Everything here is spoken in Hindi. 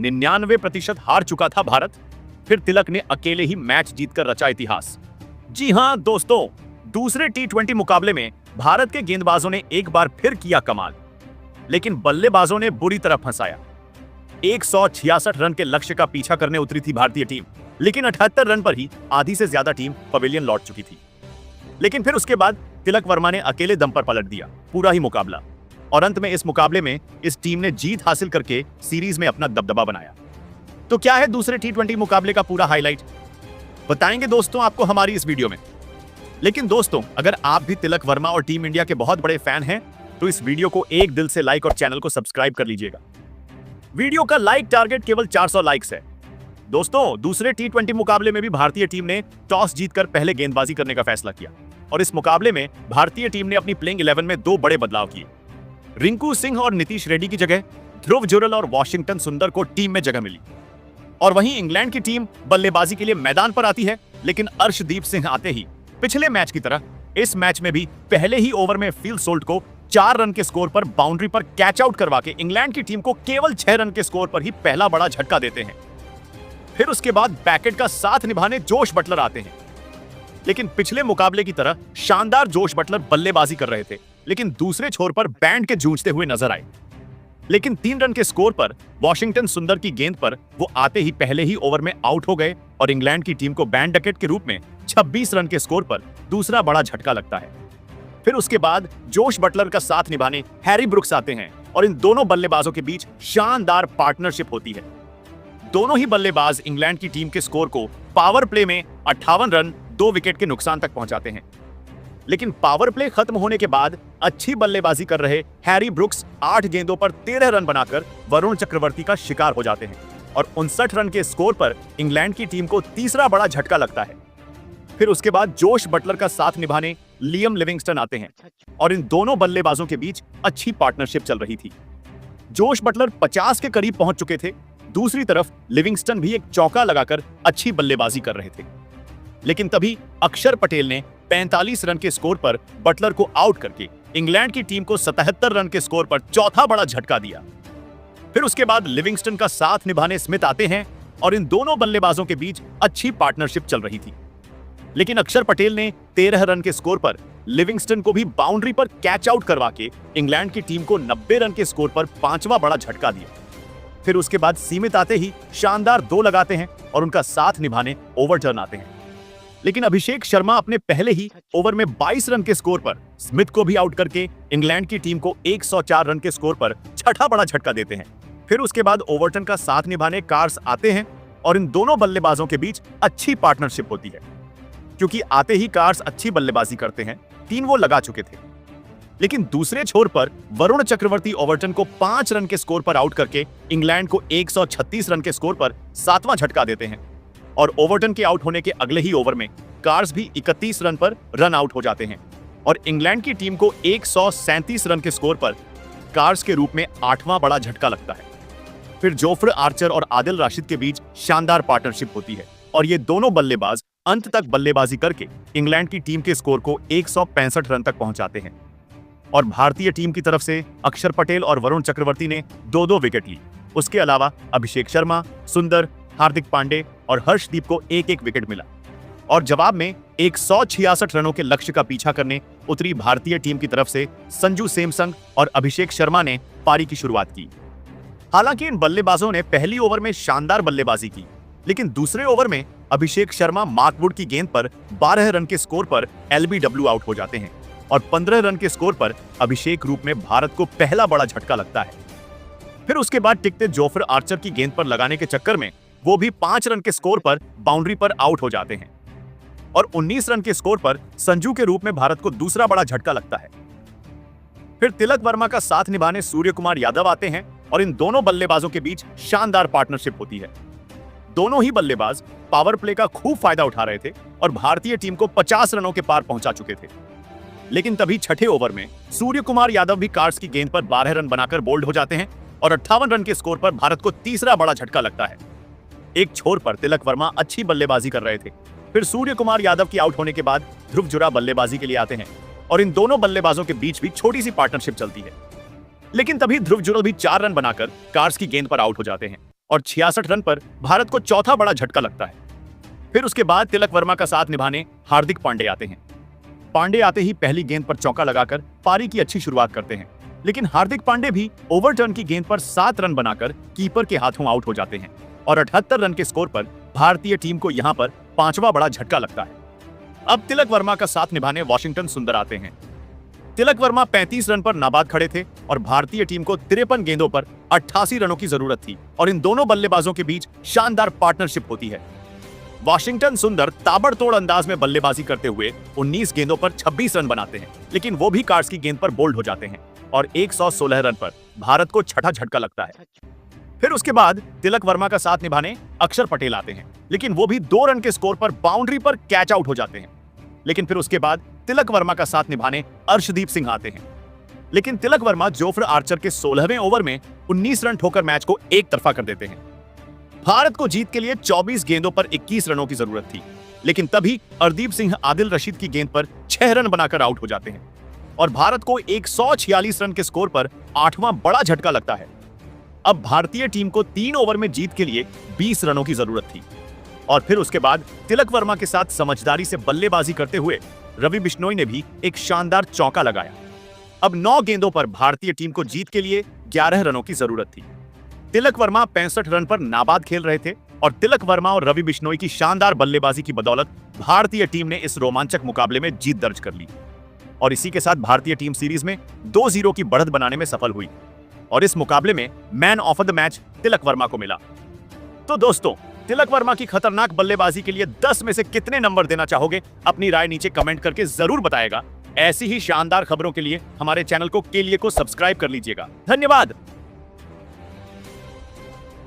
99% हार चुका था भारत। फिर तिलक ने अकेले ही मैच जीतकर रचा इतिहास। जी हां दोस्तों, दूसरे टी20 मुकाबले में भारत के गेंदबाजों ने एक बार फिर किया कमाल, लेकिन बल्लेबाजों ने बुरी तरह फंसाया। 166 रन के लक्ष्य का पीछा करने उतरी थी भारतीय टीम, लेकिन 78 रन पर ही आधी से ज्यादा टीम पवेलियन लौट चुकी थी। लेकिन फिर उसके बाद तिलक वर्मा ने अकेले दम पर पलट दिया पूरा ही मुकाबला, और अंत में इस मुकाबले में इस टीम ने जीत हासिल करके सीरीज में अपना दबदबा बनाया। तो क्या है दूसरे टी20 मुकाबले का पूरा हाईलाइट, बताएंगे दोस्तों आपको हमारी इस वीडियो में। लेकिन दोस्तों, अगर आप भी तिलक वर्मा और टीम इंडिया के बहुत बड़े फैन हैं तो इस वीडियो को एक दिल से लाइक और चैनल को सब्सक्राइब कर लीजिएगा। वीडियो का लाइक टारगेट केवल 400 लाइक्स है। दोस्तों, दूसरे टी20 मुकाबले में भी भारतीय टीम ने टॉस जीतकर पहले गेंदबाजी करने का फैसला किया, और इस मुकाबले में भारतीय टीम ने अपनी प्लेइंग 11 में 2 बड़े बदलाव किए। रिंकू सिंह और नीतीश रेड्डी की जगह ध्रुव जुरल और वॉशिंगटन सुंदर को टीम में जगह मिली। और वहीं इंग्लैंड की टीम बल्लेबाजी के लिए मैदान पर आती है, लेकिन अर्शदीप सिंह आते ही पिछले मैच की तरह इस मैच में भी पहले ही ओवर में फिल सोल्ट को 4 रन के स्कोर पर बाउंड्री पर कैच आउट करवा के इंग्लैंड की टीम को केवल 6 रन के स्कोर पर ही पहला बड़ा झटका देते हैं। फिर उसके बाद बैकेट का साथ निभाने जोश बटलर आते हैं, लेकिन पिछले मुकाबले की तरह शानदार जोश बटलर बल्लेबाजी कर रहे थे, लेकिन दूसरे छोर पर बैंड के जूझते हुए नजर आए। लेकिन 3 रन के स्कोर पर वॉशिंगटन सुंदर की गेंद पर वो आते ही पहले ही ओवर में आउट हो गए, और इंग्लैंड की टीम को बैंड डकेट के रूप में 26 रन के स्कोर पर दूसरा बड़ा झटका लगता है। फिर उसके बाद जोश बटलर का साथ निभाने हैरी ब्रुक्स आते हैं, और इन दोनों बल्लेबाजों के बीच शानदार पार्टनरशिप होती है। दोनों ही बल्लेबाज इंग्लैंड की टीम के स्कोर को पावर प्ले में 58 रन 2 विकेट के नुकसान तक पहुंचाते हैं। लेकिन पावर प्ले खत्म होने के बाद अच्छी बल्लेबाजी कर रहे हैरी ब्रुक्स 8 गेंदों पर 13 रन बनाकर वरुण चक्रवर्ती का शिकार हो जाते हैं, और 59 रन के स्कोर पर इंग्लैंड की टीम को तीसरा बड़ा झटका लगता है। फिर उसके बाद जोश बटलर का साथ निभाने लियम लिविंगस्टन आते हैं, और इन दोनों बल्लेबाजों के बीच अच्छी पार्टनरशिप चल रही थी। जोश बटलर 50 के करीब पहुंच चुके थे, दूसरी तरफ लिविंगस्टन भी एक चौका लगाकर अच्छी बल्लेबाजी कर रहे थे। लेकिन तभी अक्षर पटेल ने 45 रन के स्कोर पर बटलर को आउट करके इंग्लैंड की टीम को 77 रन के स्कोर पर चौथा बड़ा झटका दिया। फिर उसके बाद लिविंगस्टन का साथ निभाने स्मिथ आते हैं, और इन दोनों बल्लेबाजों के बीच अच्छी पार्टनरशिप चल रही थी। लेकिन अक्षर पटेल ने 13 रन के स्कोर पर लिविंगस्टन को भी बाउंड्री पर कैच आउट करवा के इंग्लैंड की टीम को 90 रन के स्कोर पर 5वां बड़ा झटका दिया। फिर उसके बाद सीमित आते ही शानदार 2 लगाते हैं, और उनका साथ निभाने ओवरटर्न आते हैं। लेकिन अभिषेक शर्मा अपने पहले ही ओवर में 22 रन के स्कोर पर स्मिथ को भी आउट करके इंग्लैंड की टीम को 104 रन के स्कोर पर छठा बड़ा झटका देते हैं। फिर उसके बाद ओवरटन का साथ निभाने कार्स आते हैं, और इन दोनों बल्लेबाजों के बीच अच्छी पार्टनरशिप होती है। क्योंकि आते ही कार्स अच्छी बल्लेबाजी करते हैं, 3 वो लगा चुके थे। लेकिन दूसरे छोर पर वरुण चक्रवर्ती ओवरटन को 5 रन के स्कोर पर आउट करके इंग्लैंड को 136 रन के स्कोर पर 7वां झटका देते हैं, और ओवरटन के आउट होने के अगले ही ओवर में कार्स भी 31 रन पर रन आउट हो जाते हैं, और इंग्लैंड की टीम को 137 रन के स्कोर पर कार्स के रूप में 8वां बड़ा झटका लगता है। फिर जोफ्र आर्चर और आदिल राशिद के बीच शानदार पार्टनरशिप होती है, और ये दोनों बल्लेबाज अंत तक बल्लेबाजी करके इंग्लैंड की टीम के स्कोर को 165 रन तक पहुंचाते हैं। और भारतीय टीम की तरफ से अक्षर पटेल और वरुण चक्रवर्ती ने 2-2 विकेट ली। उसके अलावा अभिषेक शर्मा, सुंदर, हार्दिक पांडे और हर्षदीप को 1-1 विकेट मिला। और जवाब में 166 रनों के लक्ष्य का पीछा करने उतरी भारतीय टीम की तरफ से संजू सैमसंग और अभिषेक शर्मा ने पारी की शुरुआत की। हालांकि इन बल्लेबाजों ने पहली ओवर में शानदार बल्लेबाजी की, लेकिन दूसरे ओवर में अभिषेक शर्मा मार्कवुड की गेंद पर 12 रन के स्कोर पर LBW आउट हो जाते हैं, और 15 रन के स्कोर पर अभिषेक रूप में भारत को पहला बड़ा झटका लगता है। फिर उसके बाद टिकते जोफ्र आर्चर की गेंद पर लगाने के चक्कर में वो भी 5 रन के स्कोर पर बाउंड्री पर आउट हो जाते हैं, और 19 रन के स्कोर पर संजू के रूप में भारत को दूसरा बड़ा झटका लगता है। फिर तिलक वर्मा का साथ निभाने सूर्य कुमार यादव आते हैं, और इन दोनों बल्लेबाजों के बीच शानदार पार्टनरशिप होती है। दोनों ही बल्लेबाज पावर प्ले का खूब फायदा उठा रहे थे, और भारतीय टीम को 50 रनों के पार पहुंचा चुके थे। लेकिन तभी छठे ओवर में सूर्य कुमार यादव भी कार्स की गेंद पर 12 रन बनाकर बोल्ड हो जाते हैं, और 58 रन के स्कोर पर भारत को तीसरा बड़ा झटका लगता है। एक छोर पर तिलक वर्मा अच्छी बल्लेबाजी कर रहे थे, फिर सूर्य कुमार यादव की आउट होने के बाद ध्रुव जुरा बल्लेबाजी के लिए आते हैं, और इन दोनों बल्लेबाजों के बीच भी छोटी सी पार्टनरशिप चलती है। लेकिन तभी ध्रुव जुरा भी 4 रन बनाकर कार्स की गेंद पर आउट हो जाते हैं, और 66 रन पर भारत को चौथा बड़ा झटका लगता है। फिर उसके बाद तिलक वर्मा का साथ निभाने हार्दिक पांडे आते हैं। पांडे आते ही पहली गेंद पर चौका लगाकर पारी की अच्छी शुरुआत करते हैं, लेकिन हार्दिक पांडे भी ओवरटर्न की गेंद पर 7 रन बनाकर कीपर के हाथों आउट हो जाते हैं और 78 रन के स्कोर पर भारतीय टीम को यहां पर पांचवा बड़ा झटका लगता है। अब तिलक वर्मा का साथ निभाने वाशिंगटन सुंदर आते हैं। तिलक वर्मा 35 रन पर नाबाद खड़े थे और भारतीय टीम को 53 गेंदों पर 88 रनों की जरूरत थी और इन दोनों बल्लेबाजों के बीच शानदार पार्टनरशिप होती है। वाशिंगटन सुंदर ताबड़तोड़ अंदाज में बल्लेबाजी करते हुए 19 गेंदों पर 26 रन बनाते हैं, लेकिन वो भी कार्ड्स की गेंद पर बोल्ड हो जाते हैं और 116 रन पर भारत को छठा झटका लगता है। फिर उसके बाद तिलक वर्मा का साथ निभाने अक्षर पटेल आते हैं, लेकिन वो भी 2 रन के स्कोर पर बाउंड्री पर कैच आउट हो जाते हैं। लेकिन फिर उसके बाद तिलक वर्मा का साथ निभाने अर्शदीप सिंह आते हैं, लेकिन तिलक वर्मा जोफ्र आर्चर के 16वें ओवर में 19 रन ठोकर मैच को एक तरफा कर देते हैं। भारत को जीत के लिए 24 गेंदों पर 21 रनों की जरूरत थी, लेकिन तभी हरदीप सिंह आदिल रशीद की गेंद पर 6 रन बनाकर आउट हो जाते हैं और भारत को 146 रन के स्कोर पर 8वां बड़ा झटका लगता है। अब भारतीय टीम को 3 ओवर में जीत के लिए 20 रनों की जरूरत थी और फिर उसके बाद तिलक वर्मा के साथ समझदारी से बल्लेबाजी करते हुए रवि बिश्नोई ने भी एक शानदार चौका लगाया। अब 9 गेंदों पर भारतीय टीम को जीत के लिए 11 रनों की जरूरत थी। तिलक वर्मा 65 रन पर नाबाद खेल रहे थे और तिलक वर्मा और रवि बिश्नोई की शानदार बल्लेबाजी की बदौलत भारतीय टीम ने इस रोमांचक मुकाबले में जीत दर्ज कर ली और इसी के साथ भारतीय टीम सीरीज में 2-0 की बढ़त बनाने में सफल हुई और इस मुकाबले में man of the match Tilak Varma को मिला। तो दोस्तों, तिलक वर्मा की खतरनाक बल्लेबाजी के लिए 10 में से कितने नंबर देना चाहोगे? अपनी राय नीचे कमेंट करके जरूर बताएगा। ऐसी ही शानदार खबरों के लिए हमारे चैनल को के लिए को सब्सक्राइब कर लीजिएगा। धन्यवाद।